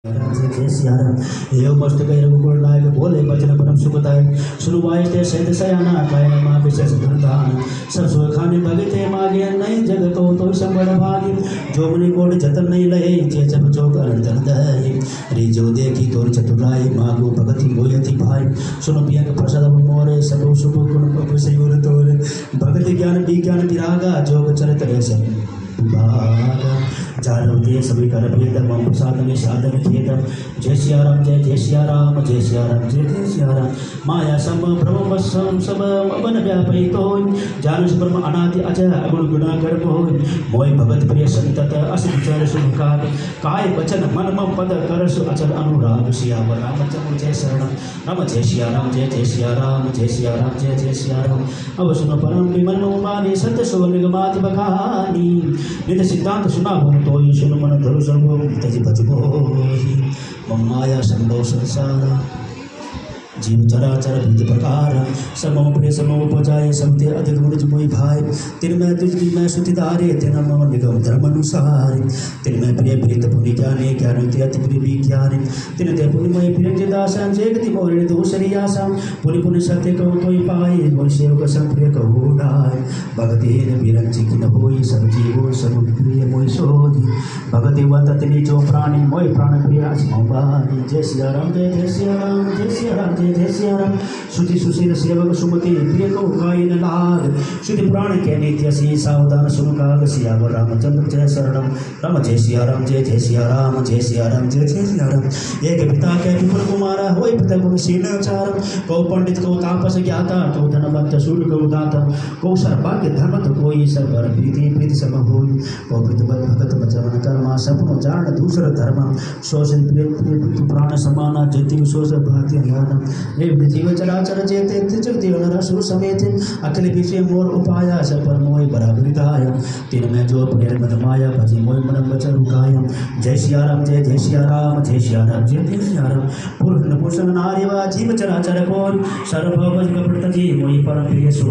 जय सिया राम। हे मस्त कह रघुकुल नायक बोले बचन परम सुखदायक सुनुवाई ते सहित सयाना काय मां विशेष धनधान सब सुख खाने भगते मागे नहीं जग को तो संबड़ भागी जो मुनि कोट जतन नहीं लहे जे जब चौक अनंतन दहे रे जो देखी तोर चतुराई मागो भगति मोयति भाई सुन पिया के प्रसाद मोरे सब शुभ गुण पप सयोर तोरे भगति ज्ञान विज्ञान विरागा जोग चरित रे सब जालवते सभी कर भेद मम प्रसाद में साधन खेद जय सिया राम जय सिया राम जय सिया राम जय सिया राम माया सम भ्रम वसम सब अवन व्यापरितो जान ब्रह्म अनादि अजय अगुण गुणा गर्भो मोय भगत प्रिय संतत अस विचार सुखार काय वचन मन मम पद करस अचल अनुराग सियावर रामचंद्र जय शरण राम जय सिया राम जय सिया राम जय सिया राम जय सिया राम अब सुनो परम विमल माने सत्य सुवन निगमाति बखानी नित सिद्धांत सुना हो तो सुन मन धरु सर्वो तजि भजबो मम माया संभव संसार जीव चराचर विविध प्रकार समो प्रिय समो उपजाए समते अधिक मुझ मोहि भाई तिन मैं तुझकी मैं सुति धारे तेना मम निगम धर्म अनुसार तिन मैं प्रिय प्रीत पुनि जाने ज्ञान ते अति प्रिय विज्ञान तिन ते पुनि मोहि प्रिय जदासन जेगति मोरे दूसरी आसा पुनि पुनि सत्य कहो तोहि पाए मोहि सेवक सम प्रिय कहो नाय भगति न विरंचि किन होई सब जीवो सब प्रिय मोहि सोधि भगति वत तिनि जो प्राणी मोहि प्राण प्रिय असमवानी जय सिया राम जय सिया राम जय सिया राम जय सिया राम श्रुति सुशील सेवक सुमति प्रिय को गाय न लाग श्रुति प्राण के नित्य सी सावधान सुन काग सियावर रामचंद्र जय शरणम राम जय सिया राम जय सिया राम जय सिया राम जय सिया राम एक पिता के विपुल कुमारा होय पिता गुण शीलाचारम को पंडित को तापस ज्ञाता को धनवंत शूल को दाता को सर्वभाग्य धर्म तो कोई सर्वर प्रीति सम होई को प्रतिबद्ध भगत बचवन कर्मा सपनो जान दूसर धर्म शोषण प्रिय प्राण समाना जति शोष भाति ज्ञान हे जीव चराचर जेते त्रिजग देव नरसुर समेत अखिल विषय मोर उपाया सब पर मोय बराबर गाय तीन में जो प्रेम मत माया भजी मोय मन बचन रुकाय जय सिया राम जय सिया राम जय सिया राम जय सिया राम पुरुष नपुंसक नारी वा जीव चराचर को सर्व भज कपट जी मोय परम प्रिय सो